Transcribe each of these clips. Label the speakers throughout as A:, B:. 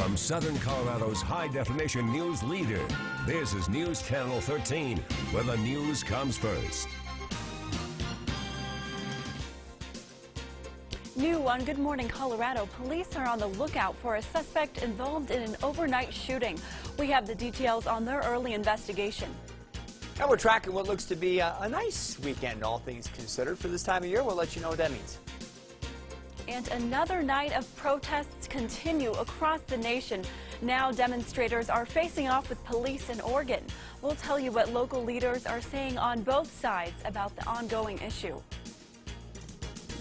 A: From Southern Colorado's high-definition news leader, this is News Channel 13, where the news comes first.
B: New on Good Morning Colorado, police are on the lookout for a suspect involved in an overnight shooting. We have the details on their early investigation.
C: And we're tracking what looks to be a nice weekend, all things considered. For this time of year, we'll let you know what that means.
B: And another night of protests continue across the nation. Now demonstrators are facing off with police in Oregon. We'll tell you what local leaders are saying on both sides about the ongoing issue.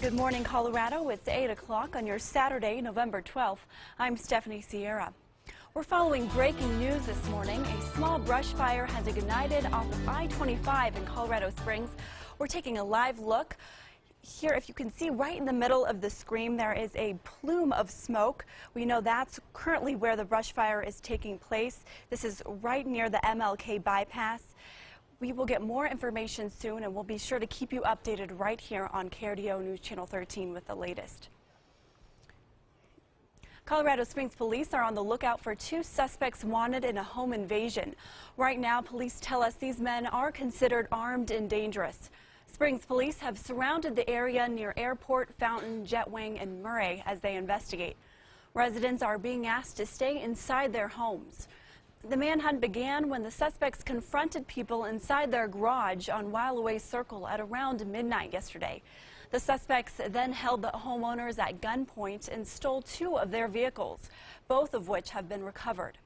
B: Good morning, Colorado. It's 8 o'clock on your Saturday, November 12th. I'm Stephanie Sierra. We're following breaking news this morning. A small brush fire has ignited off of I-25 in Colorado Springs. We're taking a live look. Here, if you can see right in the middle of the screen, there is a plume of smoke. We know that's currently where the brush fire is taking place. This is right near the MLK bypass. We will get more information soon, and we'll be sure to keep you updated right here on KRDO News Channel 13 with the latest. Colorado Springs police are on the lookout for two suspects wanted in a home invasion. Right now, police tell us these men are considered armed and dangerous. Springs police have surrounded the area near Airport, Fountain, Jetwing, and Murray as they investigate. Residents are being asked to stay inside their homes. The manhunt began when the suspects confronted people inside their garage on While Away Circle at around midnight yesterday. The suspects then held the homeowners at gunpoint and stole two of their vehicles, both of which have been recovered.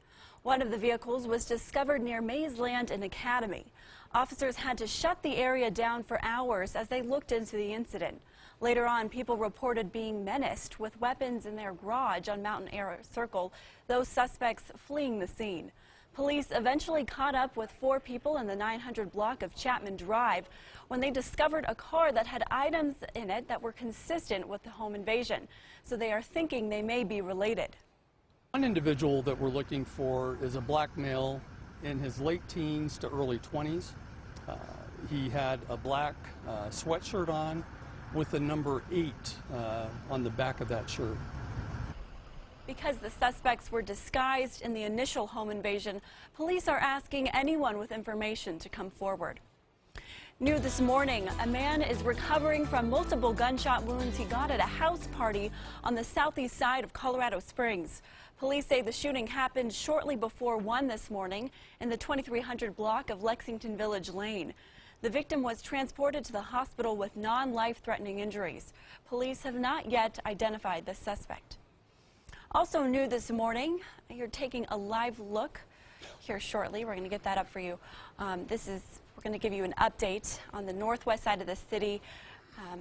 B: One of the vehicles was discovered near Maysland and Academy. Officers had to shut the area down for hours as they looked into the incident. Later on, people reported being menaced with weapons in their garage on Mountain Air Circle, those suspects fleeing the scene. Police eventually caught up with four people in the 900 block of Chapman Drive when they discovered a car that had items in it that were consistent with the home invasion. So they are thinking they may be related.
D: One individual that we're looking for is a black male in his late teens to early 20s. He had a black sweatshirt on with the number 8 on the back of that shirt.
B: Because the suspects were disguised in the initial home invasion, police are asking anyone with information to come forward. New this morning, a man is recovering from multiple gunshot wounds he got at a house party on the southeast side of Colorado Springs. Police say the shooting happened shortly before 1 this morning in the 2300 block of Lexington Village Lane. The victim was transported to the hospital with non-life-threatening injuries. Police have not yet identified the suspect. Also new this morning, you're taking a live look here shortly. We're going to get that up for you. We're going to give you an update on the northwest side of the city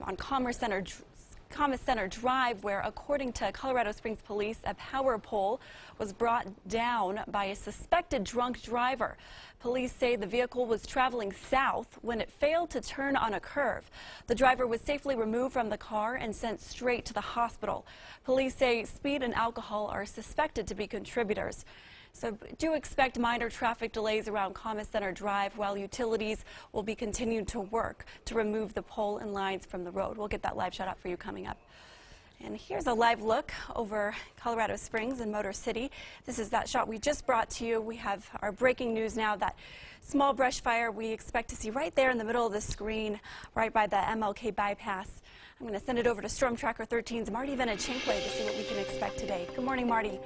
B: on Commerce Center Drive, where, according to Colorado Springs Police, a power pole was brought down by a suspected drunk driver. Police say the vehicle was traveling south when it failed to turn on a curve. The driver was safely removed from the car and sent straight to the hospital. Police say speed and alcohol are suspected to be contributors. So do expect minor traffic delays around Commerce Center Drive while utilities will be continuing to work to remove the pole and lines from the road. We'll get that live shot up for you coming up. And here's a live look over Colorado Springs and Motor City. This is that shot we just brought to you. We have our breaking news now. That small brush fire we expect to see right there in the middle of the screen, right by the MLK bypass. I'm going to send it over to Storm Tracker 13's Marty Venechenkwe to see what we can expect today. Good morning, Marty.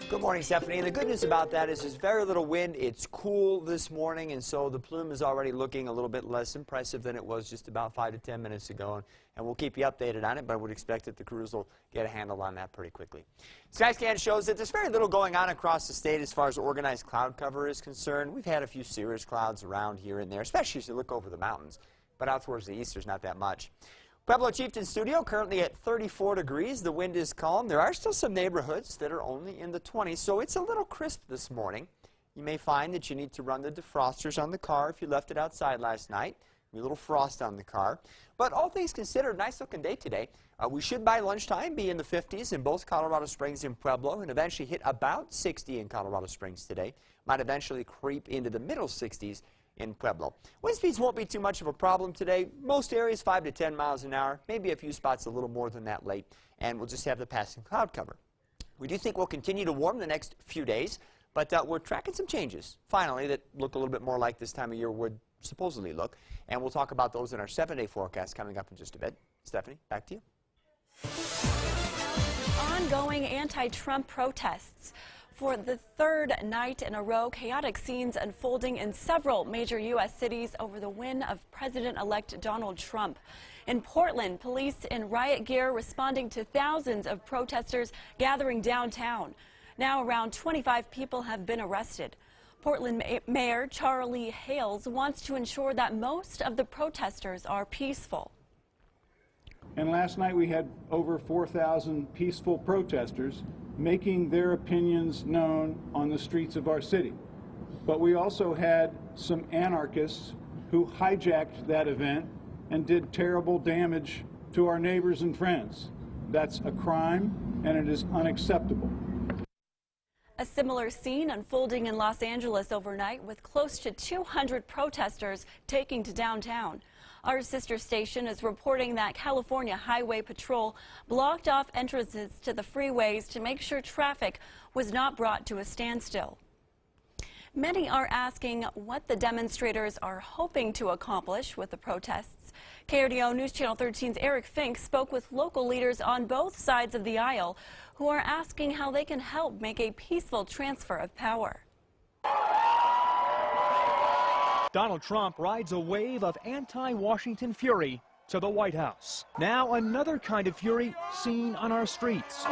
C: Good morning, Stephanie. And the good news about that is there's very little wind. It's cool this morning, and so the plume is already looking a little bit less impressive than it was just about 5 to 10 minutes ago. And we'll keep you updated on it, but I would expect that the crews will get a handle on that pretty quickly. Skyscan shows that there's very little going on across the state as far as organized cloud cover is concerned. We've had a few cirrus clouds around here and there, especially as you look over the mountains. But out towards the east, there's not that much. Pueblo Chieftain Studio currently at 34 degrees. The wind is calm. There are still some neighborhoods that are only in the 20s, so it's a little crisp this morning. You may find that you need to run the defrosters on the car if you left it outside last night. A little frost on the car. But all things considered, nice looking day today. We should by lunchtime be in the 50s in both Colorado Springs and Pueblo, and eventually hit about 60 in Colorado Springs today. Might eventually creep into the middle 60s in Pueblo. Wind speeds won't be too much of a problem today. Most areas 5 to 10 miles an hour, maybe a few spots a little more than that late, and we'll just have the passing cloud cover. We do think we'll continue to warm the next few days, but we're tracking some changes, finally, that look a little bit more like this time of year would supposedly look. And we'll talk about those in our 7-day forecast coming up in just a bit. Stephanie, back to you.
B: Ongoing anti-Trump protests. For the third night in a row, chaotic scenes unfolding in several major U.S. cities over the win of President-elect Donald Trump. In Portland, police in riot gear responding to thousands of protesters gathering downtown. Now around 25 people have been arrested. Portland Mayor Charlie Hales wants to ensure that most of the protesters are peaceful.
E: And last night we had over 4,000 peaceful protesters making their opinions known on the streets of our city. But we also had some anarchists who hijacked that event and did terrible damage to our neighbors and friends. That's a crime, and it is unacceptable.
B: A similar scene unfolding in Los Angeles overnight with close to 200 protesters taking to downtown. Our sister station is reporting that California Highway Patrol blocked off entrances to the freeways to make sure traffic was not brought to a standstill. Many are asking what the demonstrators are hoping to accomplish with the protests. KRDO News Channel 13's Eric Fink spoke with local leaders on both sides of the aisle who are asking how they can help make a peaceful transfer of power.
F: Donald Trump rides a wave of anti-Washington fury to the White House. Now another kind of fury seen on our streets.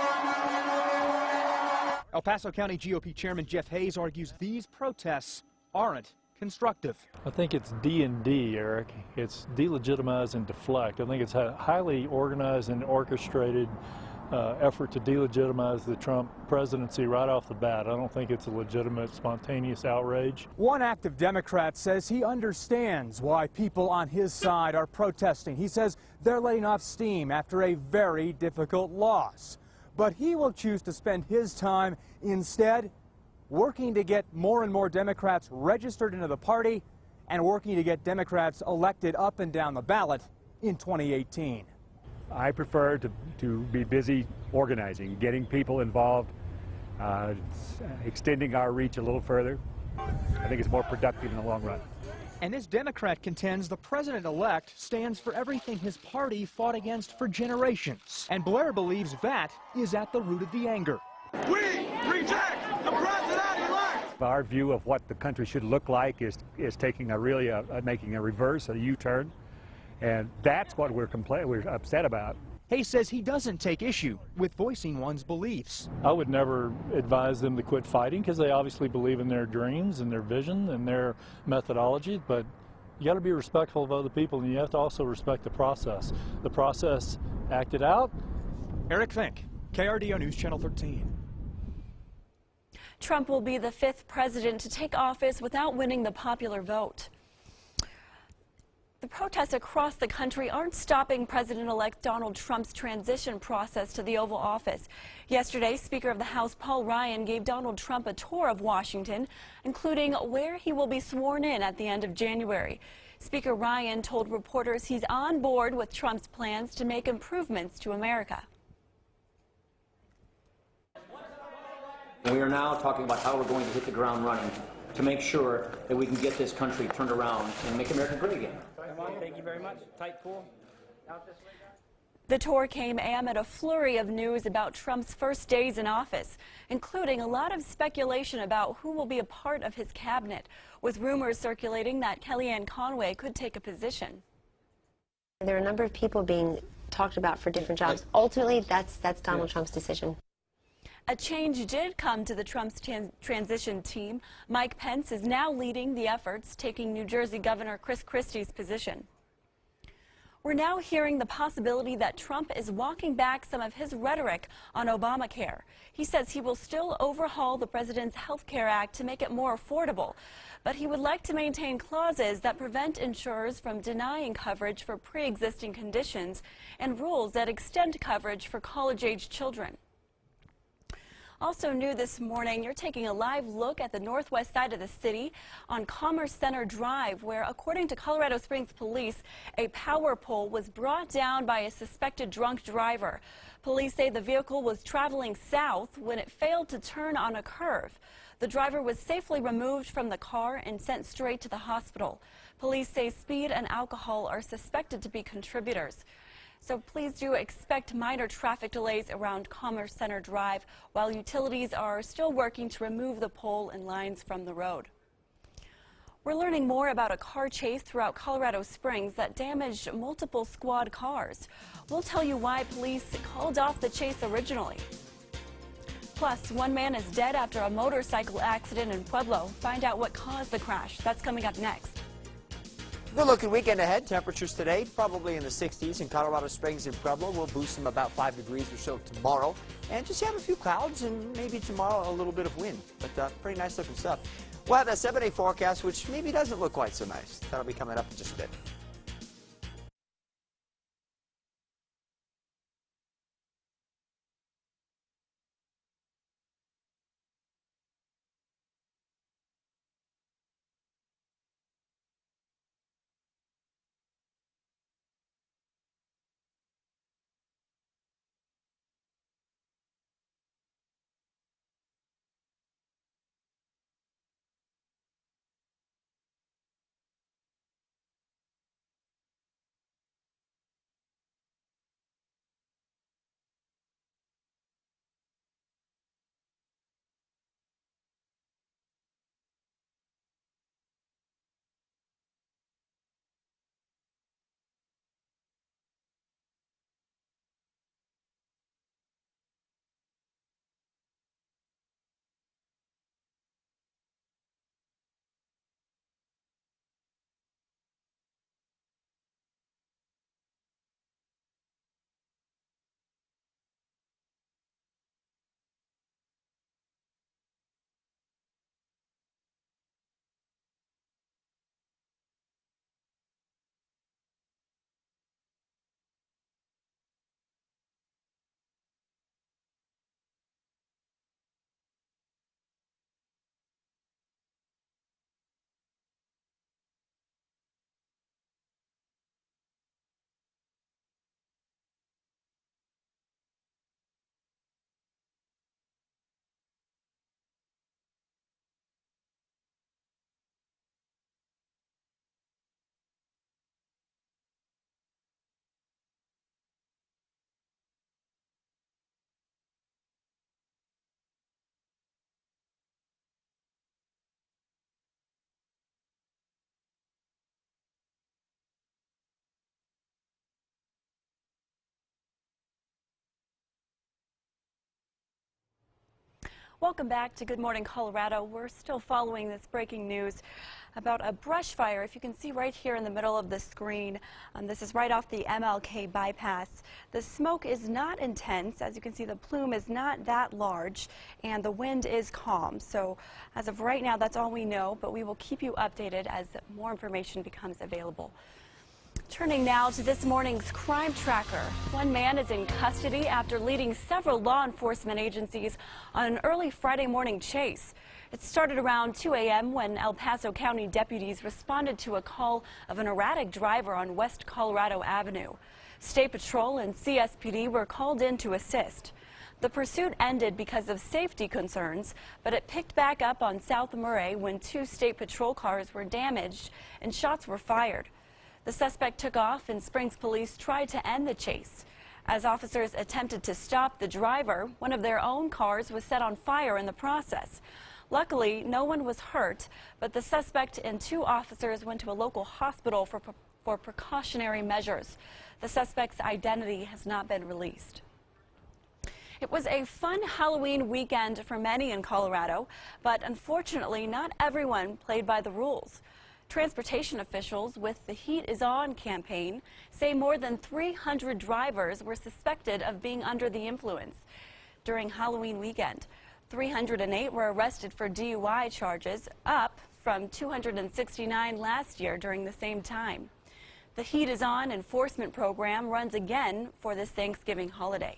F: El Paso County GOP Chairman Jeff Hayes argues these protests aren't constructive.
G: I think it's D&D, Eric. It's delegitimize and deflect. I think it's a highly organized and orchestrated effort to delegitimize the Trump presidency right off the bat. I don't think it's a legitimate, spontaneous outrage.
F: One active Democrat says he understands why people on his side are protesting. He says they're letting off steam after a very difficult loss. But he will choose to spend his time instead working to get more and more Democrats registered into the party and working to get Democrats elected up and down the ballot in 2018.
H: I prefer to be busy organizing, getting people involved, extending our reach a little further. I think it's more productive in the long run.
F: And this Democrat contends the president-elect stands for everything his party fought against for generations. And Blair believes that is at the root of the anger.
I: We reject the president-elect!
H: Our view of what the country should look like is taking making a reverse, a U-turn. And that's what we're upset about.
F: Hayes says he doesn't take issue with voicing one's beliefs.
G: I would never advise them to quit fighting because they obviously believe in their dreams and their vision and their methodology, but you got to be respectful of other people and you have to also respect the process. The process acted out.
F: Eric Fink, KRDO News Channel 13.
B: Trump will be the 5th president to take office without winning the popular vote. The protests across the country aren't stopping President-elect Donald Trump's transition process to the Oval Office. Yesterday, Speaker of the House Paul Ryan gave Donald Trump a tour of Washington, including where he will be sworn in at the end of January. Speaker Ryan told reporters he's on board with Trump's plans to make improvements to America.
J: We are now talking about how we're going to hit the ground running to make sure that we can get this country turned around and make America great again.
K: Thank you very much. Tight pool. Out this way.
B: The tour came amid a flurry of news about Trump's first days in office, including a lot of speculation about who will be a part of his cabinet, with rumors circulating that Kellyanne Conway could take a position.
L: There are a number of people being talked about for different jobs. Ultimately, that's Donald Trump's decision.
B: A change did come to the Trump's transition team. Mike Pence is now leading the efforts, taking New Jersey Governor Chris Christie's position. We're now hearing the possibility that Trump is walking back some of his rhetoric on Obamacare. He says he will still overhaul the president's Health Care Act to make it more affordable, but he would like to maintain clauses that prevent insurers from denying coverage for pre-existing conditions and rules that extend coverage for college-age children. Also new this morning, you're taking a live look at the northwest side of the city on Commerce Center Drive, where, according to Colorado Springs police, a power pole was brought down by a suspected drunk driver. Police say the vehicle was traveling south when it failed to turn on a curve. The driver was safely removed from the car and sent straight to the hospital. Police say speed and alcohol are suspected to be contributors. So please do expect minor traffic delays around Commerce Center Drive while utilities are still working to remove the pole and lines from the road. We're learning more about a car chase throughout Colorado Springs that damaged multiple squad cars. We'll tell you why police called off the chase originally. Plus, one man is dead after a motorcycle accident in Pueblo. Find out what caused the crash. That's coming up next.
C: Good looking weekend ahead. Temperatures today probably in the 60s in Colorado Springs and Pueblo. We'll boost them about 5 degrees or so tomorrow. And just have a few clouds and maybe tomorrow a little bit of wind. But pretty nice looking stuff. We'll have that 7-day forecast, which maybe doesn't look quite so nice. That'll be coming up in just a bit.
B: Welcome back to Good Morning Colorado. We're still following this breaking news about a brush fire. If you can see right here in the middle of the screen, this is right off the MLK bypass. The smoke is not intense. As you can see, the plume is not that large, and the wind is calm. So as of right now, that's all we know, but we will keep you updated as more information becomes available. Turning now to this morning's crime tracker. One man is in custody after leading several law enforcement agencies on an early Friday morning chase. It started around 2 a.m. when El Paso County deputies responded to a call of an erratic driver on West Colorado Avenue. State Patrol and CSPD were called in to assist. The pursuit ended because of safety concerns, but it picked back up on South Murray when 2 State Patrol cars were damaged and shots were fired. The suspect took off and Springs police tried to end the chase. As officers attempted to stop the driver, one of their own cars was set on fire in the process. Luckily, no one was hurt, but the suspect and 2 officers went to a local hospital for precautionary measures. The suspect's identity has not been released. It was a fun Halloween weekend for many in Colorado, but unfortunately, not everyone played by the rules. Transportation officials with the Heat is On campaign say more than 300 drivers were suspected of being under the influence during Halloween weekend. 308 were arrested for DUI charges, up from 269 last year during the same time. The Heat is On enforcement program runs again for this Thanksgiving holiday.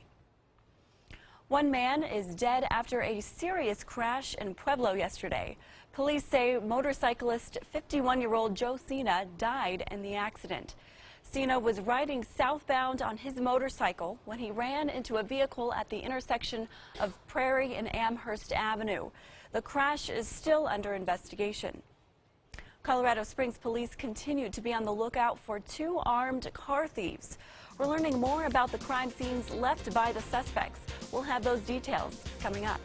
B: One man is dead after a serious crash in Pueblo yesterday. Police say motorcyclist 51-year-old Joe Cena died in the accident. Cena was riding southbound on his motorcycle when he ran into a vehicle at the intersection of Prairie and Amherst Avenue. The crash is still under investigation. Colorado Springs police continue to be on the lookout for 2 armed car thieves. We're learning more about the crime scenes left by the suspects. We'll have those details coming up.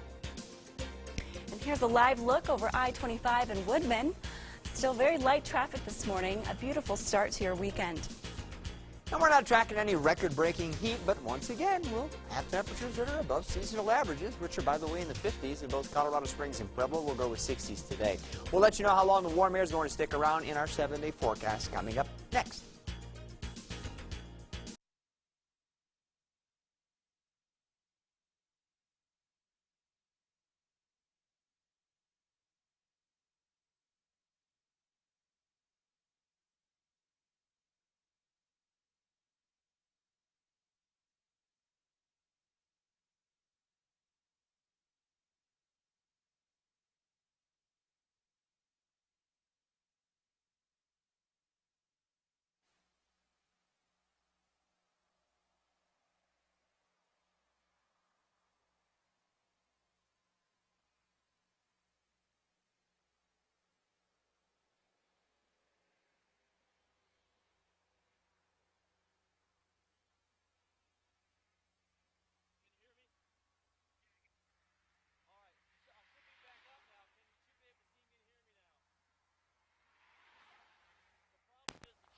B: And here's a live look over I-25 in Woodman. Still very light traffic this morning. A beautiful start to your weekend.
C: And we're not tracking any record-breaking heat, but once again, we'll have temperatures that are above seasonal averages, which are, by the way, in the 50s in both Colorado Springs and Pueblo. We'll go with 60s today. We'll let you know how long the warm air is going to stick around in our 7-day forecast coming up next.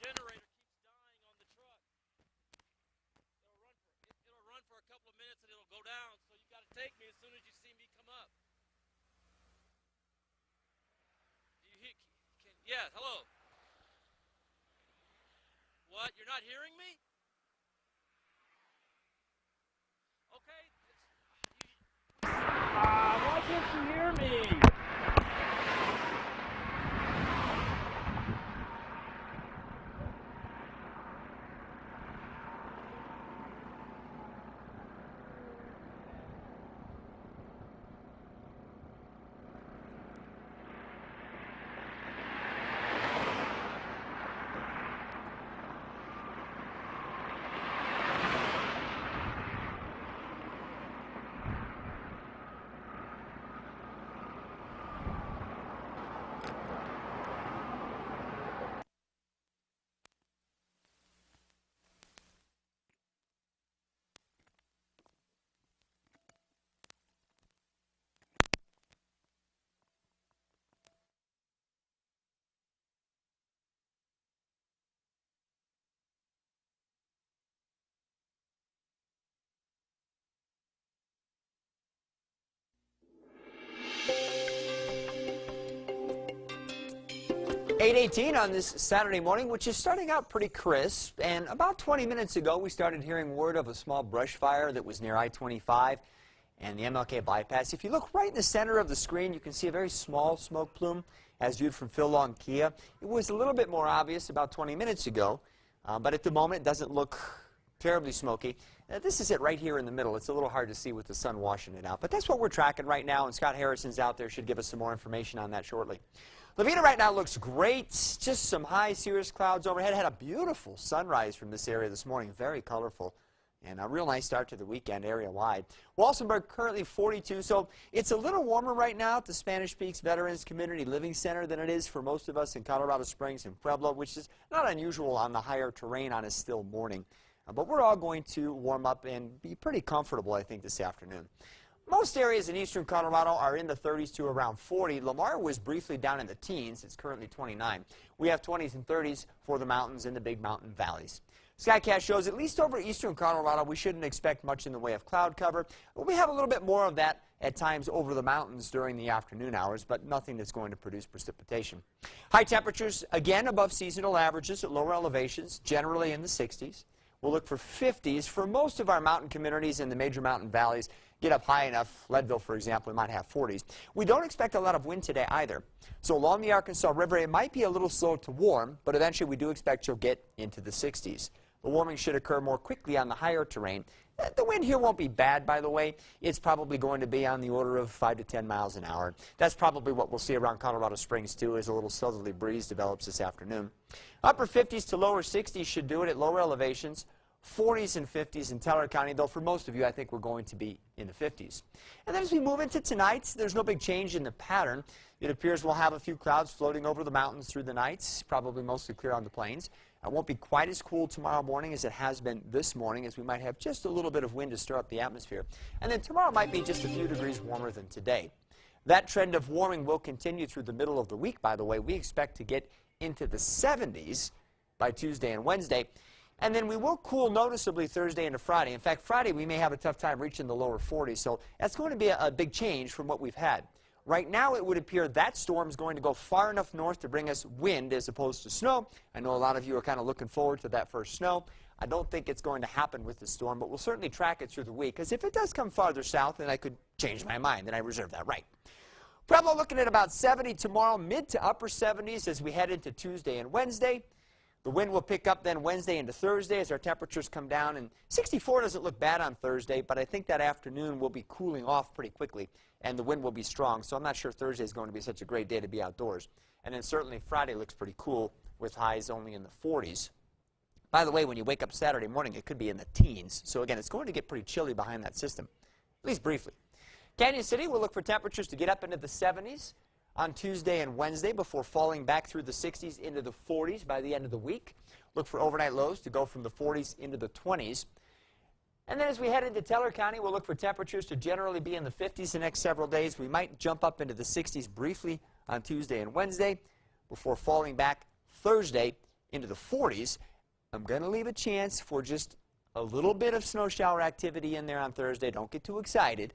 K: Generator keeps dying on the truck. It'll run for a couple of minutes and it'll go down, so you got to take me as soon as you see me come up. Do you hear? Yes, hello. What? You're not hearing me? Okay. Why can't you hear me?
C: .18 on this Saturday morning, which is starting out pretty crisp. And about 20 minutes ago, we started hearing word of a small brush fire that was near I-25 and the MLK bypass. If you look right in the center of the screen, you can see a very small smoke plume as viewed from Phil Long Kia. It was a little bit more obvious about 20 minutes ago, but at the moment it doesn't look terribly smoky. This is it right here in the middle. It's a little hard to see with the sun washing it out, but that's what we're tracking right now, and Scott Harrison's out there, should give us some more information on that shortly. Lavina right now looks great. Just some high cirrus clouds overhead. Had a beautiful sunrise from this area this morning. Very colorful. And a real nice start to the weekend area-wide. Walsenburg currently 42, so it's a little warmer right now at the Spanish Peaks Veterans Community Living Center than it is for most of us in Colorado Springs and Pueblo, which is not unusual on the higher terrain on a still morning. But we're all going to warm up and be pretty comfortable, I think, this afternoon. Most areas in eastern Colorado are in the 30s to around 40. Lamar was briefly down in the teens. It's currently 29. We have 20s and 30s for the mountains and the big mountain valleys. Skycast shows at least over eastern Colorado, we shouldn't expect much in the way of cloud cover. But we have a little bit more of that at times over the mountains during the afternoon hours, but nothing that's going to produce precipitation. High temperatures, again, above seasonal averages at lower elevations, generally in the 60s. We'll look for 50s for most of our mountain communities in the major mountain valleys. Get up high enough, Leadville, for example, we might have 40s. We don't expect a lot of wind today either. So along the Arkansas River, it might be a little slow to warm, but eventually we do expect you'll get into the 60s. The warming should occur more quickly on the higher terrain The wind here won't be bad, by the way. It's probably going to be on the order of 5 to 10 miles an hour. That's probably what we'll see around Colorado Springs, too, as a little southerly breeze develops this afternoon. Upper 50s to lower 60s should do it at lower elevations. 40s and 50s in Teller County, though for most of you, I think we're going to be in the 50s. And then as we move into tonight, there's no big change in the pattern. It appears we'll have a few clouds floating over the mountains through the nights, probably mostly clear on the plains. It won't be quite as cool tomorrow morning as it has been this morning, as we might have just a little bit of wind to stir up the atmosphere. And then tomorrow might be just a few degrees warmer than today. That trend of warming will continue through the middle of the week, by the way. We expect to get into the 70s by Tuesday and Wednesday. And then we will cool noticeably Thursday into Friday. In fact, Friday we may have a tough time reaching the lower 40s, so that's going to be a big change from what we've had. Right now it would appear that storm's going to go far enough north to bring us wind as opposed to snow. I know a lot of you are kind of looking forward to that first snow. I don't think it's going to happen with the storm, but we'll certainly track it through the week, because if it does come farther south, then I could change my mind, and I reserve that right. Pueblo looking at about 70 tomorrow, mid to upper 70s as we head into Tuesday and Wednesday. The wind will pick up then Wednesday into Thursday as our temperatures come down, and 64 doesn't look bad on Thursday, but I think that afternoon will be cooling off pretty quickly, and the wind will be strong, so I'm not sure Thursday is going to be such a great day to be outdoors. And then certainly Friday looks pretty cool with highs only in the 40s. By the way, when you wake up Saturday morning, it could be in the teens, so again, it's going to get pretty chilly behind that system, at least briefly. Canyon City will look for temperatures to get up into the 70s on Tuesday and Wednesday before falling back through the 60s into the 40s by the end of the week. Look for overnight lows to go from the 40s into the 20s. And then as we head into Teller County, we'll look for temperatures to generally be in the 50s the next several days. We might jump up into the 60s briefly on Tuesday and Wednesday before falling back Thursday into the 40s. I'm going to leave a chance for just a little bit of snow shower activity in there on Thursday. Don't get too excited.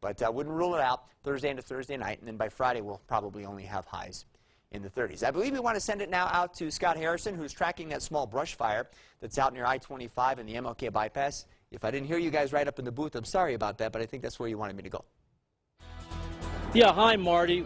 C: But I wouldn't rule it out Thursday into Thursday night, and then by Friday we'll probably only have highs in the 30s. I believe we want to send it now out to Scott Harrison, who's tracking that small brush fire that's out near I-25 and the MLK bypass. If I didn't hear you guys right up in the booth, I'm sorry about that, but I think that's where you wanted me to go.
K: Yeah, hi, Marty.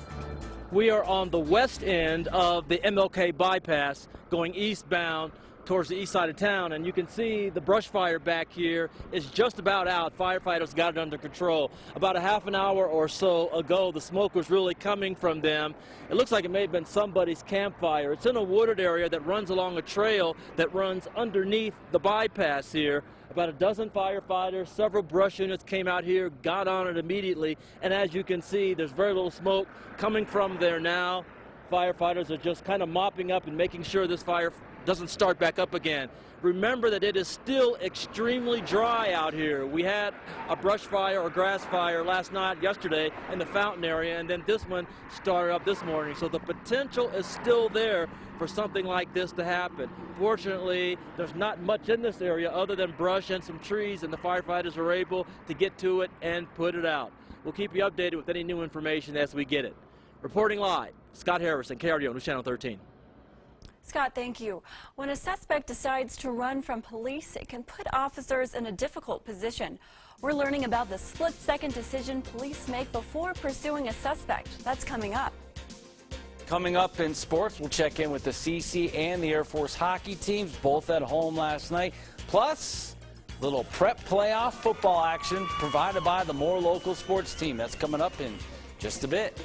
K: We are on the west end of the MLK bypass going eastbound towards the east side of town, and you can see the brush fire back here is just about out. Firefighters got it under control. About a half an hour or so ago, the smoke was really coming from them. It looks like it may have been somebody's campfire. It's in a wooded area that runs along a trail that runs underneath the bypass here. About a dozen firefighters, several brush units came out here, got on it immediately, and as you can see, there's very little smoke coming from there now. Firefighters are just kind of mopping up and making sure this fire doesn't start back up again. Remember that it is still extremely dry out here. We had a brush fire or grass fire last night, yesterday, in the Fountain area, and then this one started up this morning. So the potential is still there for something like this to happen. Fortunately, there's not much in this area other than brush and some trees, and the firefighters are able to get to it and put it out. We'll keep you updated with any new information as we get it. Reporting live, Scott Harrison, KRDO News Channel 13.
B: Scott, thank you. When a suspect decides to run from police, it can put officers in a difficult position. We're learning about the split-second decision police make before pursuing a suspect. That's coming up.
M: Coming up in sports, we'll check in with the CC and the Air Force hockey teams, both at home last night. Plus, little prep playoff football action provided by the More Local Sports team. That's coming up in just a bit.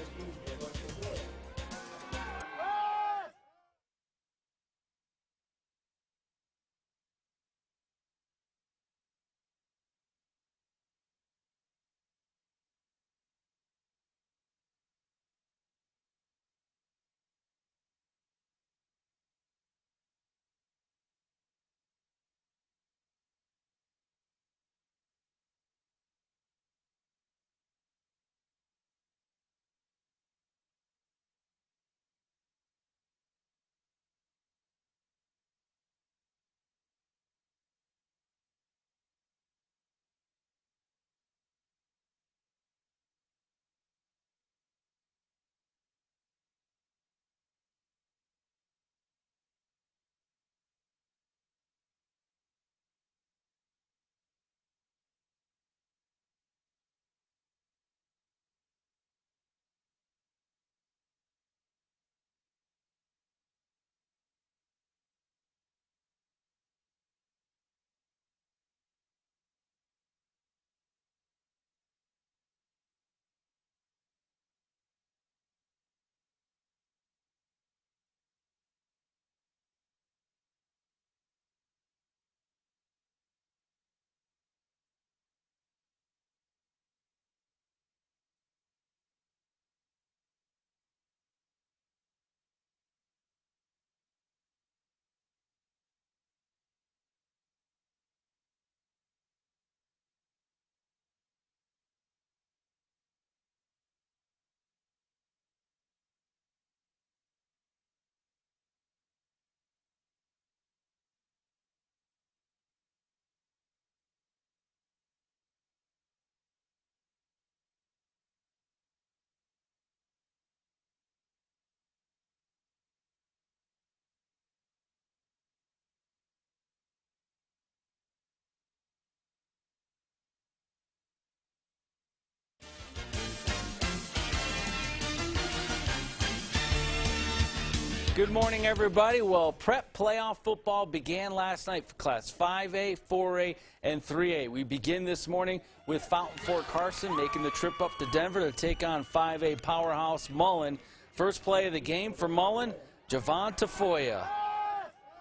M: Good morning, everybody. Well, prep playoff football began last night for Class 5A, 4A, and 3A. We begin this morning with Fountain Fort Carson making the trip up to Denver to take on 5A powerhouse Mullen. First play of the game for Mullen, Javon Tafoya.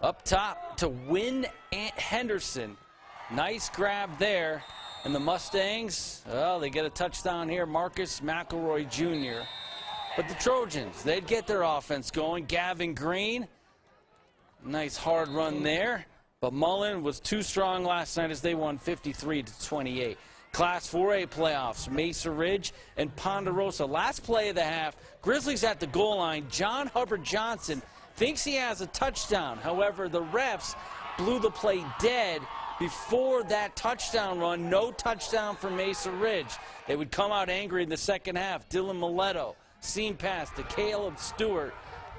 M: Up top to win Henderson. Nice grab there. And the Mustangs, well, they get a touchdown here, Marcus McElroy Jr. But the Trojans, they'd get their offense going. Gavin Green, nice hard run there. But Mullen was too strong last night as they won 53-28. Class 4A playoffs, Mesa Ridge and Ponderosa. Last play of the half, Grizzlies at the goal line. John Hubbard Johnson thinks he has a touchdown. However, the refs blew the play dead before that touchdown run. No touchdown for Mesa Ridge. They would come out angry in the second half. Dylan Miletto. Seam pass to Caleb Stewart,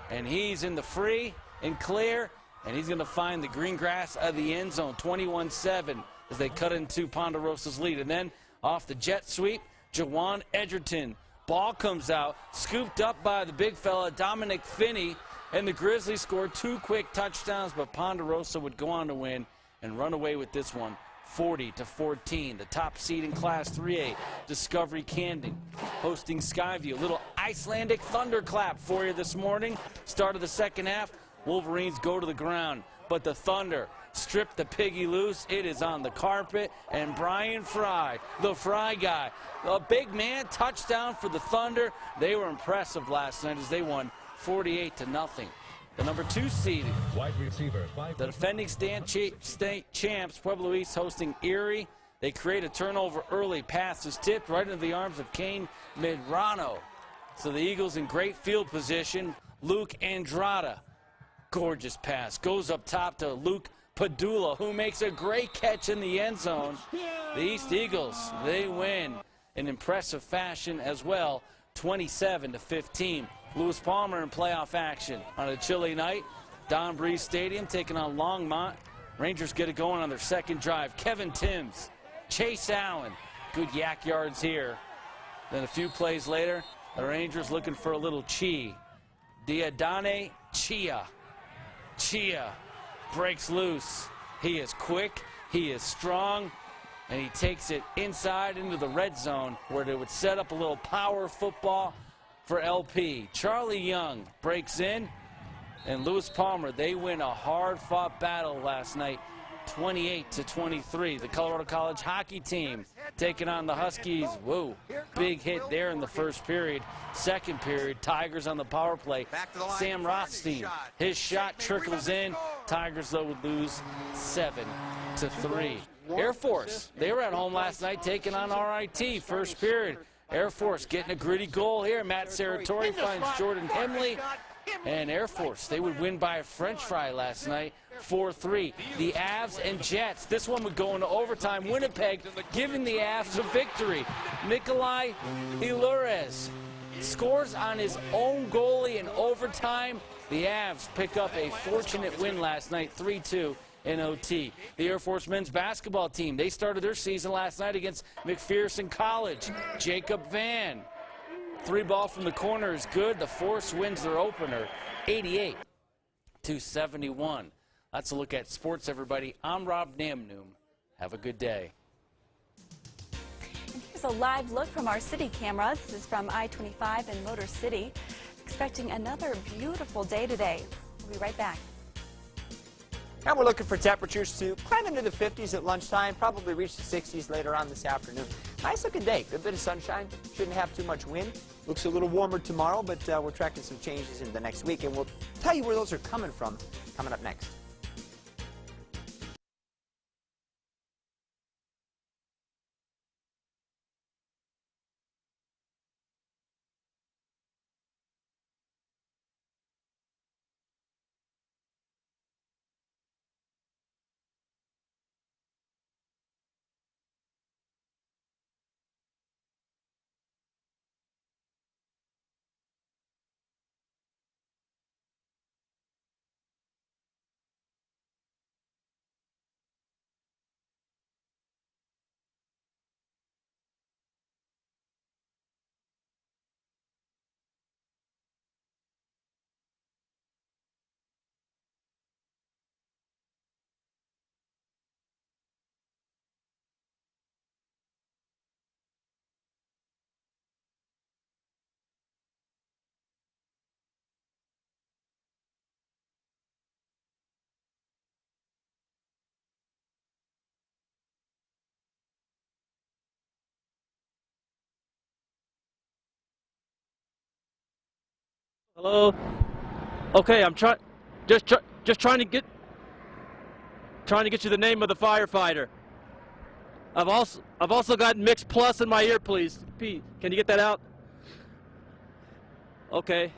M: and he's in the free and clear, and he's going to find the green grass of the end zone, 21-7, as they cut into Ponderosa's lead. And then off the jet sweep, Jawan Edgerton. Ball comes out, scooped up by the big fella, Dominic Finney, and the Grizzlies scored 2 quick touchdowns, but Ponderosa would go on to win and run away with this one, 40-14. The top seed in Class 3A, Discovery Camden, hosting Skyview. Little Icelandic thunderclap for you this morning. Start of the second half, Wolverines go to the ground, but the Thunder strip the piggy loose. It is on the carpet, and Brian Fry, the Fry guy, a big man, touchdown for the Thunder. They were impressive last night as they won 48-0. The number 2 seed, wide receiver, the defending state champs, Pueblo East hosting Erie. They create a turnover early. Pass is tipped right into the arms of Kane Medrano. So the Eagles in great field position. Luke Andrada, gorgeous pass. Goes up top to Luke Padula, who makes a great catch in the end zone. The East Eagles, they win in impressive fashion as well, 27-15. Lewis Palmer in playoff action on a chilly night. Don Breeze Stadium taking on Longmont. Rangers get it going on their second drive. Kevin Timms, Chase Allen, good yak yards here. Then a few plays later, the Rangers looking for a little chi. Diadane Chia. Chia breaks loose. He is quick, he is strong, and he takes it inside into the red zone where they would set up a little power football for LP. Charlie Young breaks in, and Lewis Palmer, they win a hard-fought battle last night, 28-23. The Colorado College hockey team taking on the Huskies. Whoa, big hit there in the first period. Second period, Tigers on the power play. Sam Rothstein, his shot trickles in. Tigers, though, would lose 7-3. Air Force, they were at home last night taking on RIT. First period, Air Force getting a gritty goal here. Matt Saratori finds Jordan Hemley. And Air Force, they would win by a French fry last night, 4-3. The Avs and Jets, this one would go into overtime. Winnipeg giving the Avs a victory. Nikolai Ilures scores on his own goalie in overtime. The Avs pick up a fortunate win last night, 3-2. In OT. The Air Force men's basketball team, they started their season last night against McPherson College. Jacob Van, 3-ball from the corner is good. The Force wins their opener, 88-71. That's a look at sports, everybody. I'm Rob Namnoom. Have a good day.
B: And here's a live look from our city cameras. This is from I-25 in Motor City. Expecting another beautiful day today. We'll be right back.
C: And we're looking for temperatures to climb into the 50s at lunchtime, probably reach the 60s later on this afternoon. Nice looking day, good bit of sunshine, shouldn't have too much wind. Looks a little warmer tomorrow, but we're tracking some changes in the next week, and we'll tell you where those are coming from coming up next.
K: Hello. Okay, I'm trying to get you the name of the firefighter. I've also got Mix Plus in my ear, please. Pete, can you get that out? Okay.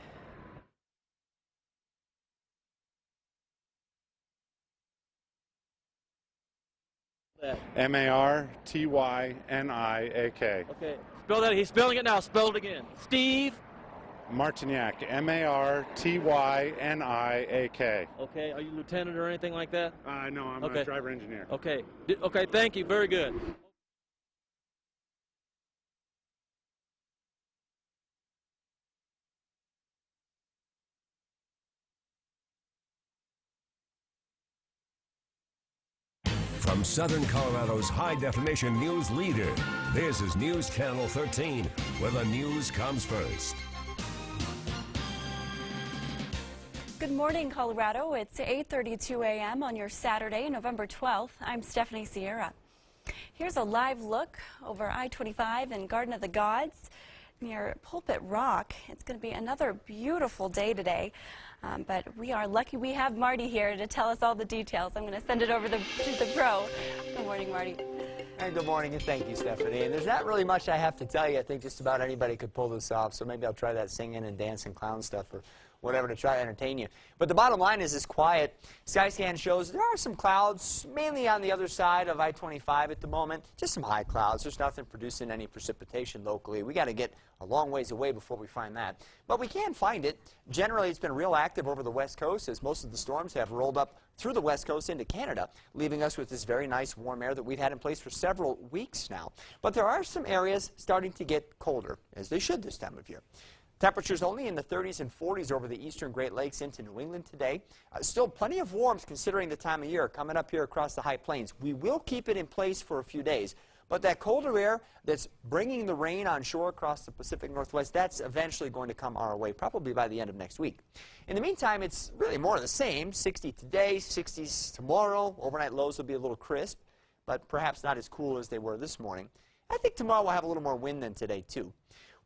N: M-A-R-T-Y-N-I-A-K.
K: Okay. Spell that. He's spelling it now. Spell it again. Steve
N: Martignac. M-A-R-T-Y-N-I-A-K.
K: Okay. Are you lieutenant or anything like that?
N: No, I'm
K: Okay.
N: a driver engineer.
K: Okay. Okay. Thank you. Very good.
A: From Southern Colorado's high-definition news leader, this is News Channel 13, where the news comes first.
B: Good morning, Colorado. It's 8:32 a.m. on your Saturday, November 12th. I'm Stephanie Sierra. Here's a live look over I-25 and Garden of the Gods near Pulpit Rock. It's going to be another beautiful day today, but we are lucky we have Marty here to tell us all the details. I'm going to send it over to the pro. Good morning, Marty.
C: And good morning, and thank you, Stephanie. And there's not really much I have to tell you. I think just about anybody could pull this off, so maybe I'll try that singing and dancing clown stuff or whatever to try to entertain you. But the bottom line is it's quiet. Skyscan shows there are some clouds, mainly on the other side of I-25 at the moment. Just some high clouds. There's nothing producing any precipitation locally. We got to get a long ways away before we find that. But we can find it. Generally, it's been real active over the west coast as most of the storms have rolled up through the west coast into Canada, leaving us with this very nice warm air that we've had in place for several weeks now. But there are some areas starting to get colder, as they should this time of year. Temperatures only in the 30s and 40s over the eastern Great Lakes into New England today. Still plenty of warmth considering the time of year coming up here across the high plains. We will keep it in place for a few days. But that colder air that's bringing the rain on shore across the Pacific Northwest, that's eventually going to come our way, probably by the end of next week. In the meantime, it's really more of the same. 60 today, 60s tomorrow. Overnight lows will be a little crisp, but perhaps not as cool as they were this morning. I think tomorrow we'll have a little more wind than today, too.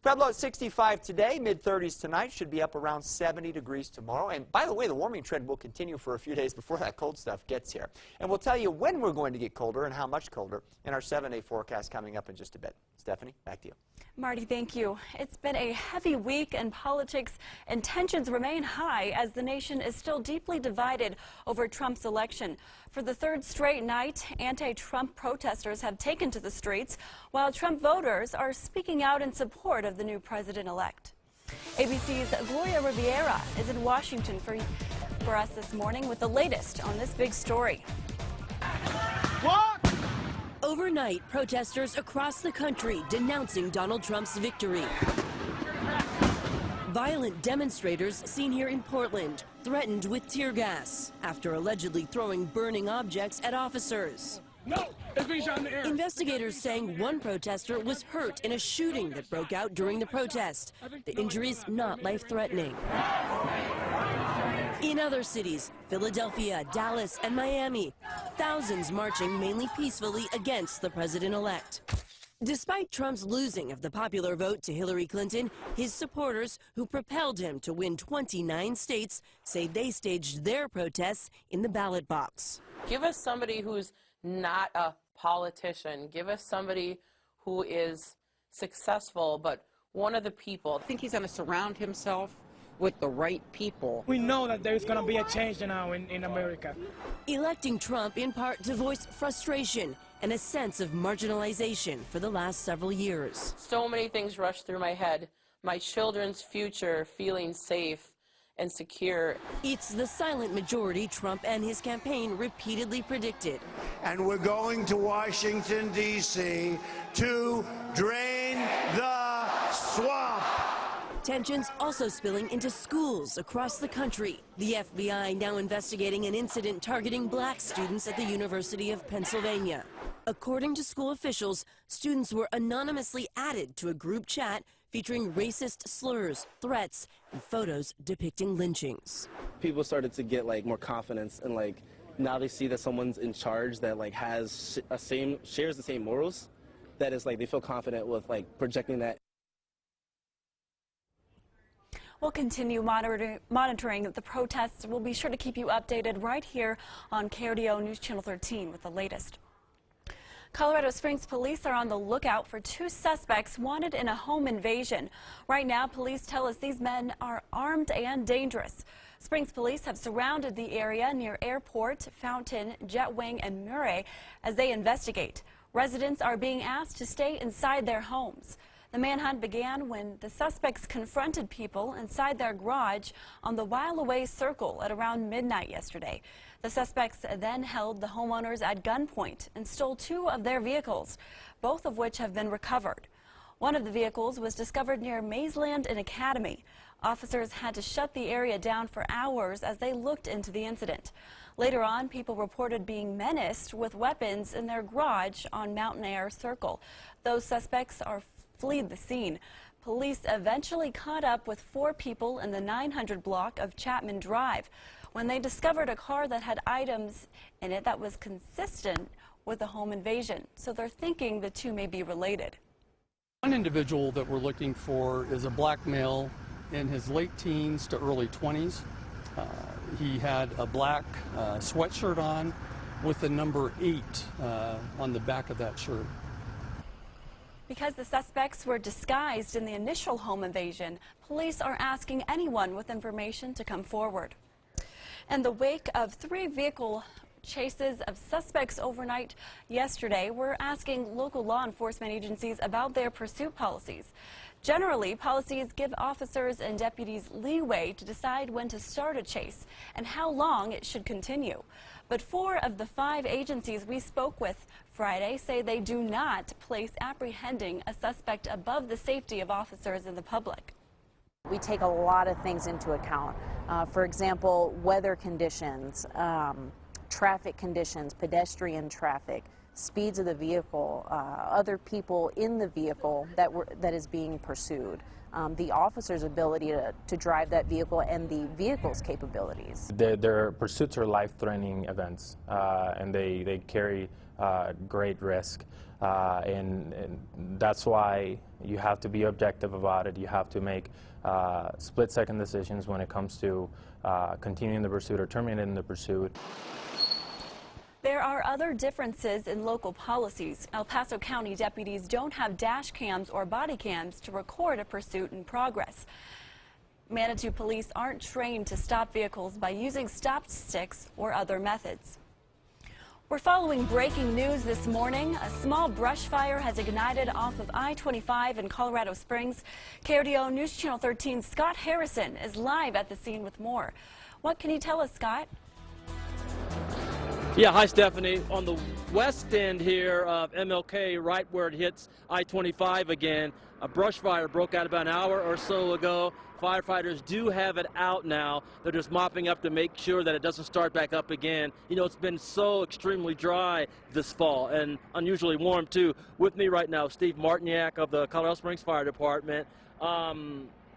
C: Pueblo at 65 today, mid-30s tonight, should be up around 70 degrees tomorrow. And by the way, the warming trend will continue for a few days before that cold stuff gets here. And we'll tell you when we're going to get colder and how much colder in our 7-day forecast coming up in just a bit. Stephanie, back to you.
B: Marty, thank you. It's been a heavy week in politics, and tensions remain high as the nation is still deeply divided over Trump's election. For the third straight night, anti-Trump protesters have taken to the streets, while Trump voters are speaking out in support of the new president-elect. ABC's Gloria Riviera is in Washington for us this morning with the latest on this big story.
I: What?
O: Overnight, protesters across the country denouncing Donald Trump's victory. Violent demonstrators seen here in Portland, threatened with tear gas after allegedly throwing burning objects at officers.
I: No, it's being shot in the air.
O: Investigators saying one protester was hurt in a shooting that broke out during the protest. The injuries not life-threatening. In other cities, Philadelphia, Dallas, and Miami, thousands marching mainly peacefully against the president-elect. Despite Trump's losing of the popular vote to Hillary Clinton, his supporters, who propelled him to win 29 states, say they staged their protests in the ballot box.
P: Give us somebody who's not a politician. Give us somebody who is successful, but one of the people.
Q: I think he's going to surround himself with the right people.
R: We know that there's going to be a change now in America.
O: Electing Trump in part to voice frustration and a sense of marginalization for the last several years.
P: So many things rush through my head. My children's future, feeling safe and secure.
O: It's the silent majority Trump and his campaign repeatedly predicted.
S: And we're going to Washington, D.C. to drain the swamp.
O: Tensions also spilling into schools across the country. The FBI now investigating an incident targeting black students at the University of Pennsylvania. According to school officials, students were anonymously added to a group chat featuring racist slurs, threats, and photos depicting lynchings.
T: People started to get more confidence, and now they see that someone's in charge that has shares the same morals. That is they feel confident with projecting that.
B: We'll continue monitoring the protests. We'll be sure to keep you updated right here on KRDO News Channel 13 with the latest. Colorado Springs police are on the lookout for 2 suspects wanted in a home invasion. Right now, police tell us these men are armed and dangerous. Springs police have surrounded the area near Airport, Fountain, Jetwing, and Murray as they investigate. Residents are being asked to stay inside their homes. The manhunt began when the suspects confronted people inside their garage on the While Away Circle at around midnight yesterday. The suspects then held the homeowners at gunpoint and stole 2 of their vehicles, both of which have been recovered. One of the vehicles was discovered near Maysland and Academy. Officers had to shut the area down for hours as they looked into the incident. Later on, people reported being menaced with weapons in their garage on Mountain Air Circle. Those suspects are fled the scene. Police eventually caught up with 4 people in the 900 block of Chapman Drive when they discovered a car that had items in it that was consistent with the home invasion. So they're thinking the 2 may be related.
D: One individual that we're looking for is a black male in his late teens to early 20s. He had a black sweatshirt on with the number 8 on the back of that shirt.
B: Because the suspects were disguised in the initial home invasion, police are asking anyone with information to come forward. In the wake of 3 vehicle chases of suspects overnight yesterday, we're asking local law enforcement agencies about their pursuit policies. Generally, policies give officers and deputies leeway to decide when to start a chase and how long it should continue. But 4 of the 5 agencies we spoke with Friday say they do not place apprehending a suspect above the safety of officers and the public.
U: We take a lot of things into account. For example, weather conditions, traffic conditions, pedestrian traffic, speeds of the vehicle, other people in the vehicle that is being pursued, the officer's ability to drive that vehicle and the vehicle's capabilities.
V: Their pursuits are life-threatening events, and they carry great risk, and that's why you have to be objective about it. You have to make split-second decisions when it comes to continuing the pursuit or terminating the pursuit.
B: There are other differences in local policies. El Paso County deputies don't have dash cams or body cams to record a pursuit in progress. Manitou police aren't trained to stop vehicles by using stop sticks or other methods. We're following breaking news this morning. A small brush fire has ignited off of I-25 in Colorado Springs. KRDO News Channel 13's Scott Harrison is live at the scene with more. What can you tell us, Scott?
K: Yeah, hi Stephanie. On the west end here of MLK, right where it hits I-25 again, a brush fire broke out about an hour or so ago. Firefighters do have it out now. They're just mopping up to make sure that it doesn't start back up again. You know, it's been so extremely dry this fall and unusually warm too. With me right now, Steve Martiniak of the Colorado Springs Fire Department.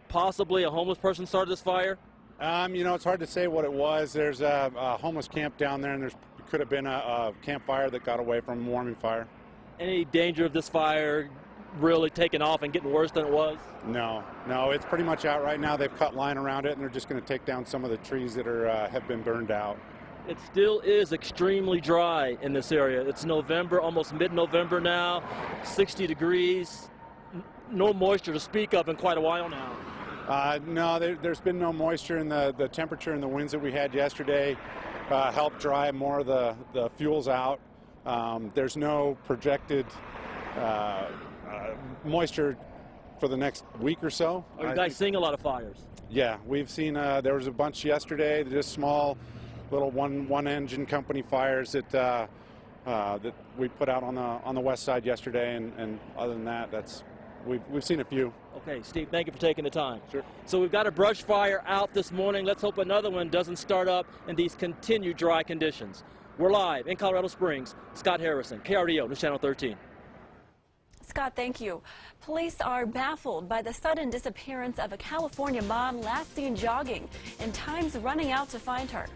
K: Possibly a homeless person started this fire?
N: You know, it's hard to say what it was. There's a homeless camp down there, and there could have been a campfire that got away from a warming fire.
K: Any danger of this fire really taking off and getting worse than it was?
N: No, it's pretty much out right now. They've cut line around it, and they're just going to take down some of the trees that have been burned out.
K: It still is extremely dry in this area. It's November, almost mid-November now, 60 degrees, no moisture to speak of in quite a while now.
N: No, there's been no moisture, and the temperature and the winds that we had yesterday helped dry more of the fuels out. There's no projected moisture for the next week or so.
K: Are you guys seeing a lot of fires?
N: Yeah, we've seen, there was a bunch yesterday, just small little one engine company fires that we put out on the west side yesterday, and other than that, we've seen a few.
K: Okay, Steve, thank you for taking the time.
N: Sure.
K: So we've got a brush fire out this morning. Let's hope another one doesn't start up in these continued dry conditions. We're live in Colorado Springs. Scott Harrison, KRDO News Channel 13.
B: Scott, thank you. Police are baffled by the sudden disappearance of a California mom last seen jogging, and time's running out to find her.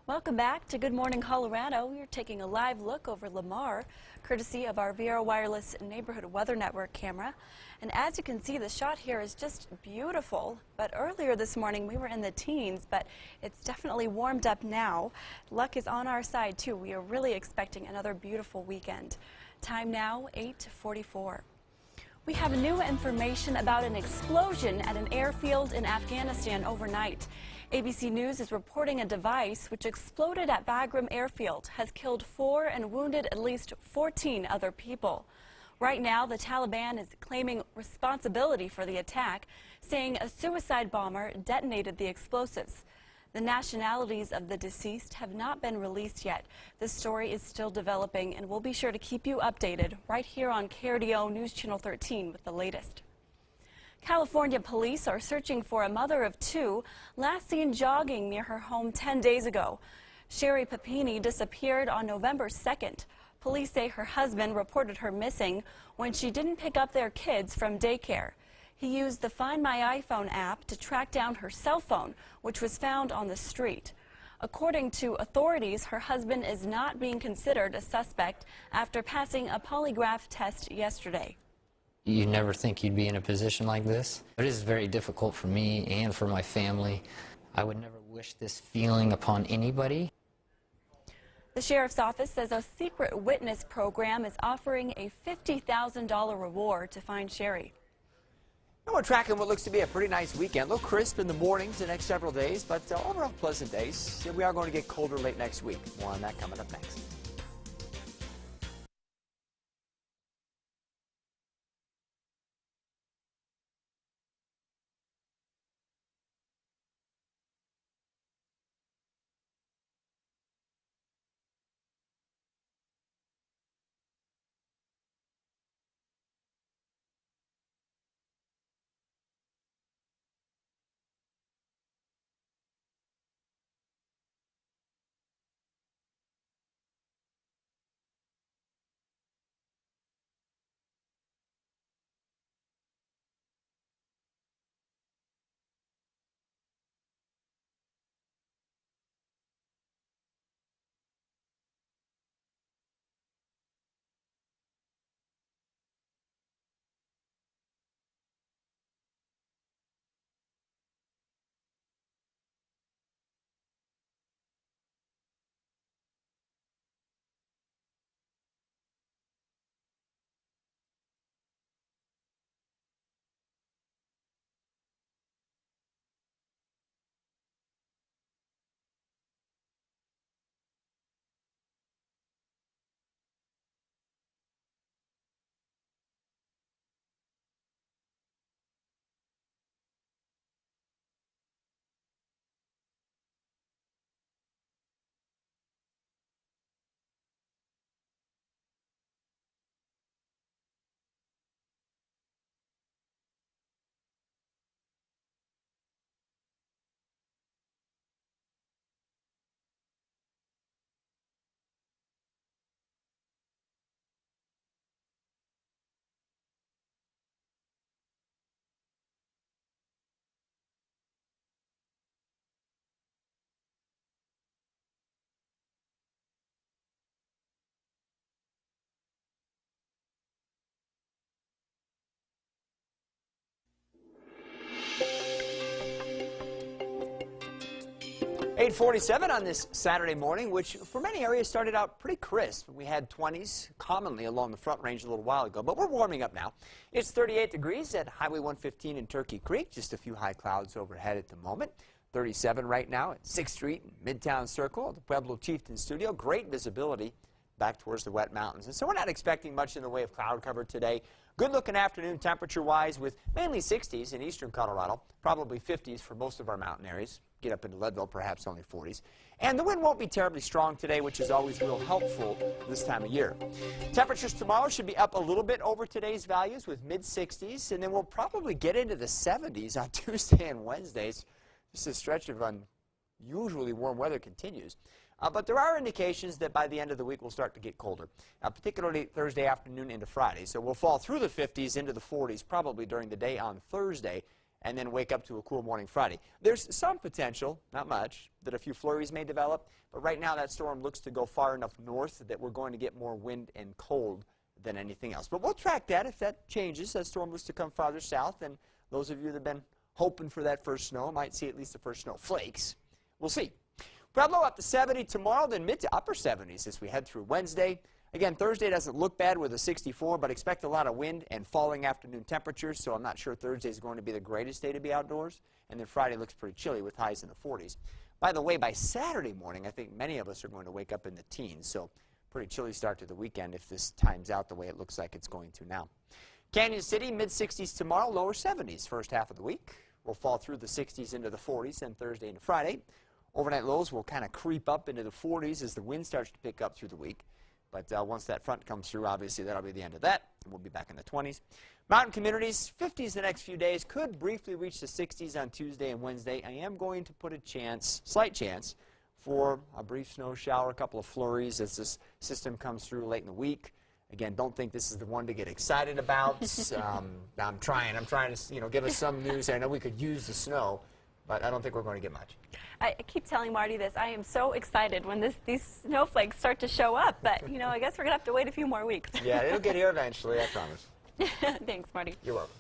B: Welcome back to Good Morning Colorado. We're taking a live look over Lamar, courtesy of our Vero Wireless Neighborhood Weather Network camera. And as you can see, the shot here is just beautiful. But earlier this morning, we were in the teens, but it's definitely warmed up now. Luck is on our side, too. We are really expecting another beautiful weekend. Time now, 8:44. We have new information about an explosion at an airfield in Afghanistan overnight. ABC News is reporting a device which exploded at Bagram Airfield has killed 4 and wounded at least 14 other people. Right now, the Taliban is claiming responsibility for the attack, saying a suicide bomber detonated the explosives. The nationalities of the deceased have not been released yet. The story is still developing, and we'll be sure to keep you updated right here on KRDO News Channel 13 with the latest. California police are searching for a mother of 2 last seen jogging near her home 10 days ago. Sherry Papini disappeared on November 2nd. Police say her husband reported her missing when she didn't pick up their kids from daycare. He used the Find My iPhone app to track down her cell phone, which was found on the street. According to authorities, her husband is not being considered a suspect after passing a polygraph test yesterday.
E: You never think you'd be in a position like this. It is very difficult for me and for my family. I would never wish this feeling upon anybody.
B: The sheriff's office says a secret witness program is offering a $50,000 reward to find Sherry.
C: And we're tracking what looks to be a pretty nice weekend. A little crisp in the mornings the next several days, but overall pleasant days. We are going to get colder late next week. More on that coming up next. .47 on this Saturday morning, which for many areas started out pretty crisp. We had 20s commonly along the Front Range a little while ago, but we're warming up now. It's 38 degrees at Highway 115 in Turkey Creek, just a few high clouds overhead at the moment. 37 right now at 6th Street and Midtown Circle, the Pueblo Chieftain Studio. Great visibility back towards the wet mountains. And so we're not expecting much in the way of cloud cover today. Good looking afternoon temperature-wise with mainly 60s in eastern Colorado, probably 50s for most of our mountain areas. Get up into Leadville, perhaps only 40s. And the wind won't be terribly strong today, which is always real helpful this time of year. Temperatures tomorrow should be up a little bit over today's values with mid-60s, and then we'll probably get into the 70s on Tuesday and Wednesdays. Just a stretch of unusually warm weather continues. But there are indications that by the end of the week we'll start to get colder, particularly Thursday afternoon into Friday. So we'll fall through the 50s into the 40s probably during the day on Thursday, and then wake up to a cool morning Friday. There's some potential, not much, that a few flurries may develop, but right now that storm looks to go far enough north that we're going to get more wind and cold than anything else. But we'll track that. If that changes, that storm looks to come farther south, and those of you that have been hoping for that first snow might see at least the first snow flakes. We'll see. Pueblo up to 70 tomorrow, then mid to upper 70s as we head through Wednesday. Again, Thursday doesn't look bad with a 64, but expect a lot of wind and falling afternoon temperatures, so I'm not sure Thursday is going to be the greatest day to be outdoors. And then Friday looks pretty chilly with highs in the 40s. By the way, by Saturday morning, I think many of us are going to wake up in the teens, so pretty chilly start to the weekend if this times out the way it looks like it's going to now. Canyon City, mid-60s tomorrow, lower 70s first half of the week. We'll fall through the 60s into the 40s then Thursday and Friday. Overnight lows will kind of creep up into the 40s as the wind starts to pick up through the week. But once that front comes through, obviously, that'll be the end of that, and we'll be back in the 20s. Mountain communities, 50s the next few days, could briefly reach the 60s on Tuesday and Wednesday. I am going to put a chance, slight chance, for a brief snow shower, a couple of flurries as this system comes through late in the week. Again, don't think this is the one to get excited about. I'm trying to, give us some news. I know we could use the snow, but I don't think we're going to get much.
B: I keep telling Marty this. I am so excited when these snowflakes start to show up, but I guess we're going to have to wait a few more weeks.
C: Yeah, it'll get here eventually, I promise.
B: Thanks, Marty.
C: You're welcome.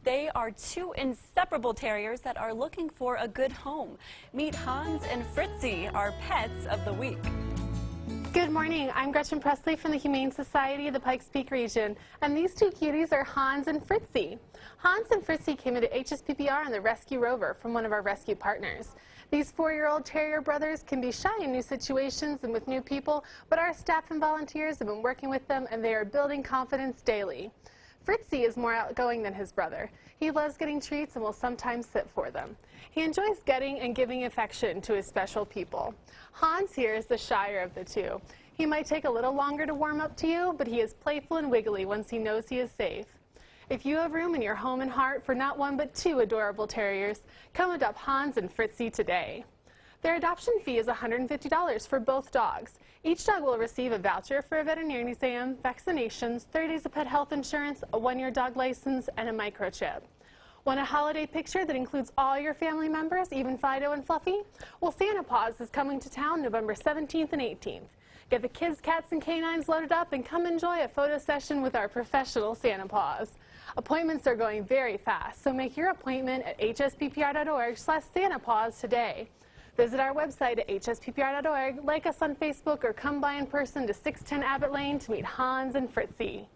B: They are two inseparable terriers that are looking for a good home. Meet Hans and Fritzy, our pets of the week.
G: Good morning. I'm Gretchen Presley from the Humane Society of the Pikes Peak region, and these two cuties are Hans and Fritzy. Hans and Fritzy came into HSPPR on the Rescue Rover from one of our rescue partners. These 4-year-old terrier brothers can be shy in new situations and with new people, but our staff and volunteers have been working with them, and they are building confidence daily. Fritzy is more outgoing than his brother. He loves getting treats and will sometimes sit for them. He enjoys getting and giving affection to his special people. Hans here is the shyer of the two. He might take a little longer to warm up to you, but he is playful and wiggly once he knows he is safe. If you have room in your home and heart for not one but two adorable terriers, come adopt Hans and Fritzy today. Their adoption fee is $150 for both dogs. Each dog will receive a voucher for a veterinary exam, vaccinations, 30 days of pet health insurance, a 1-year dog license, and a microchip. Want a holiday picture that includes all your family members, even Fido and Fluffy? Well, Santa Paws is coming to town November 17th and 18th. Get the kids, cats, and canines loaded up and come enjoy a photo session with our professional Santa Paws. Appointments are going very fast, so make your appointment at hsppr.org/SantaPaws today. Visit our website at hsppr.org, like us on Facebook, or come by in person to 610 Abbott Lane to meet Hans and Fritzy.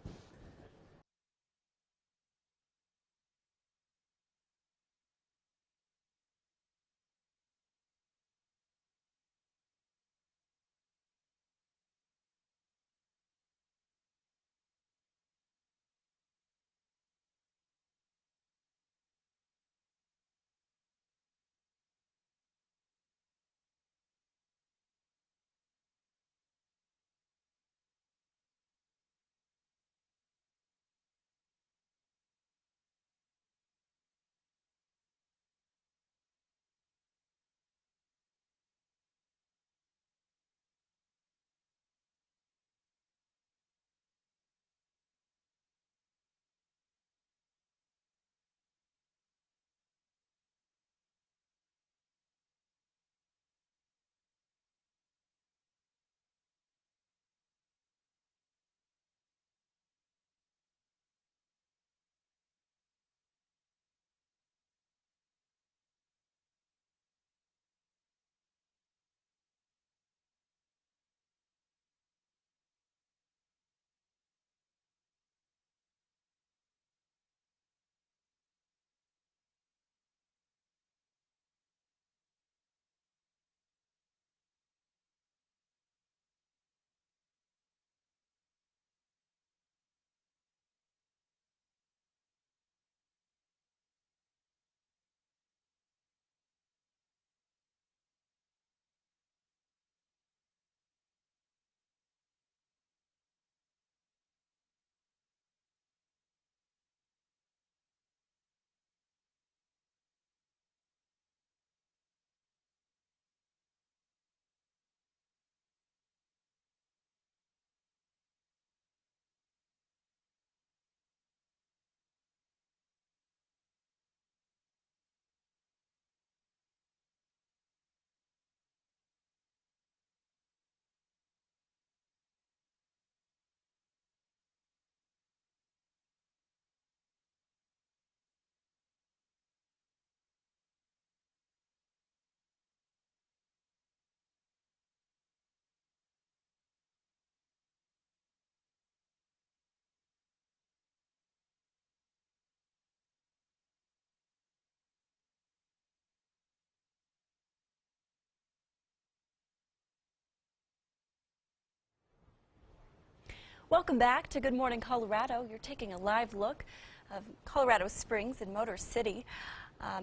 B: Welcome back to Good Morning Colorado. You're taking a live look of Colorado Springs and Motor City.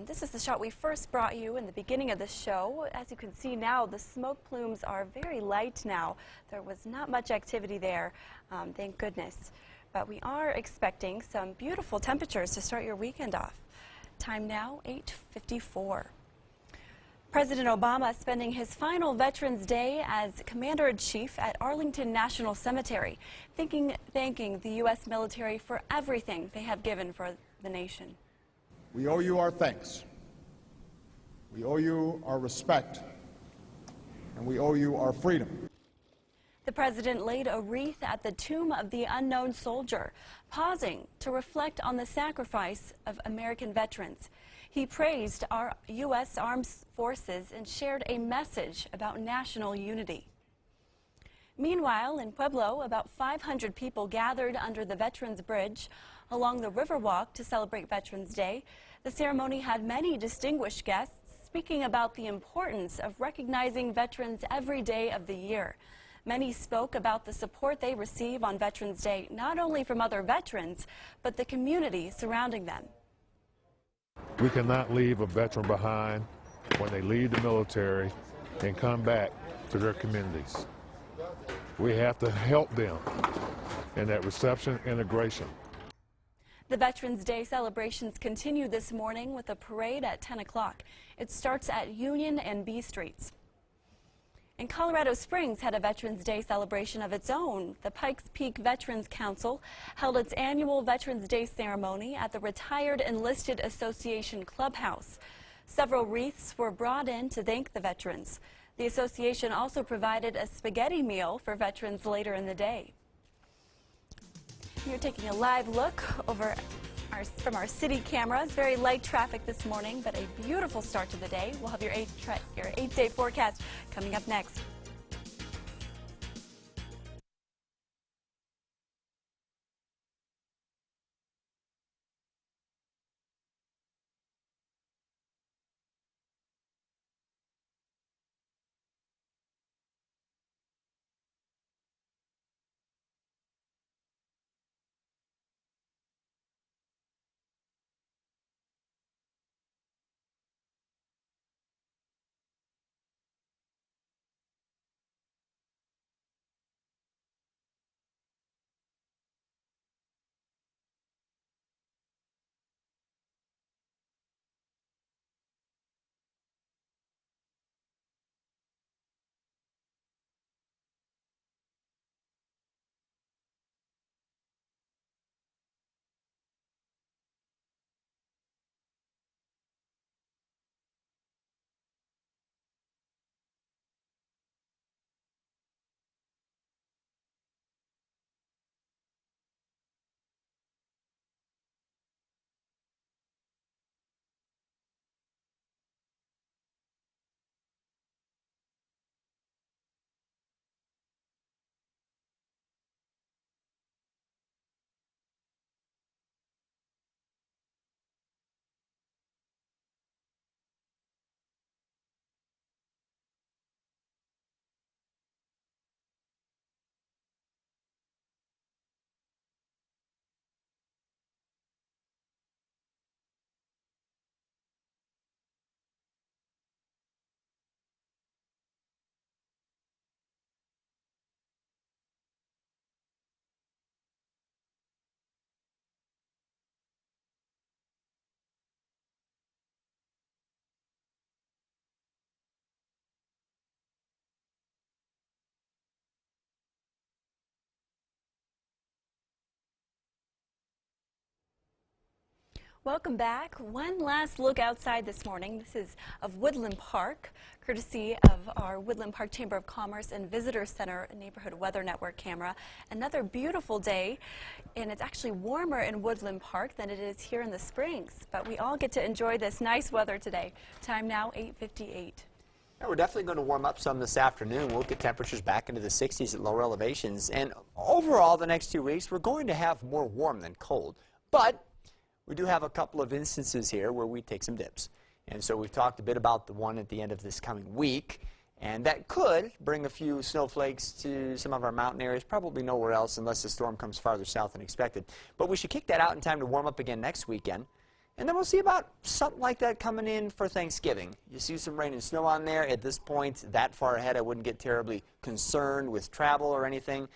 B: This is the shot we first brought you in the beginning of the show. As you can see now, the smoke plumes are very light now. There was not much activity there, thank goodness. But we are expecting some beautiful temperatures to start your weekend off. Time now, 8:54. President Obama spending his final Veterans Day as Commander-in-Chief at Arlington National Cemetery, thanking the U.S. military for everything they have given for the nation.
F: We owe you our thanks. We owe you our respect. And we owe you our freedom.
B: The president laid a wreath at the tomb of the unknown soldier, pausing to reflect on the sacrifice of American veterans. He praised our U.S. Armed Forces and shared a message about national unity. Meanwhile, in Pueblo, about 500 people gathered under the Veterans Bridge along the Riverwalk to celebrate Veterans Day. The ceremony had many distinguished guests speaking about the importance of recognizing veterans every day of the year. Many spoke about the support they receive on Veterans Day, not only from other veterans, but the community surrounding them.
H: We cannot leave a veteran behind when they leave the military and come back to their communities. We have to help them in that reception integration.
B: The Veterans Day celebrations continue this morning with a parade at 10 o'clock. It starts at Union and B Streets. And Colorado Springs had a Veterans Day celebration of its own. The Pikes Peak Veterans Council held its annual Veterans Day ceremony at the Retired Enlisted Association Clubhouse. Several wreaths were brought in to thank the veterans. The association also provided a spaghetti meal for veterans later in the day. You're taking a live look from our city cameras. Very light traffic this morning, but a beautiful start to the day. We'll have your eight-day forecast coming up next. Welcome back. One last look outside this morning. This is of Woodland Park, courtesy of our Woodland Park Chamber of Commerce and Visitor Center Neighborhood Weather Network camera. Another beautiful day, and it's actually warmer in Woodland Park than it is here in the Springs. But we all get to enjoy this nice weather today. Time now, 8:58.
C: Yeah, we're definitely going to warm up some this afternoon. We'll get temperatures back into the 60s at lower elevations. And overall, the next 2 weeks, we're going to have more warm than cold. But we do have a couple of instances here where we take some dips. And so we've talked a bit about the one at the end of this coming week. And that could bring a few snowflakes to some of our mountain areas, probably nowhere else unless the storm comes farther south than expected. But we should kick that out in time to warm up again next weekend. And then we'll see about something like that coming in for Thanksgiving. You see some rain and snow on there. At this point, that far ahead, I wouldn't get terribly concerned with travel or anything.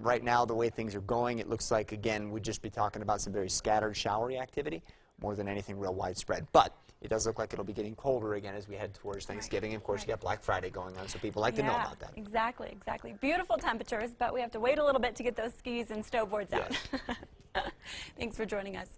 C: Right now, the way things are going, it looks like, again, we'd just be talking about some very scattered, showery activity more than anything real widespread. But it does look like it'll be getting colder again as we head towards Thanksgiving. And of course, you got Black Friday going on, so people like to know about that.
B: Exactly, exactly. Beautiful temperatures, but we have to wait a little bit to get those skis and snowboards out. Thanks for joining us.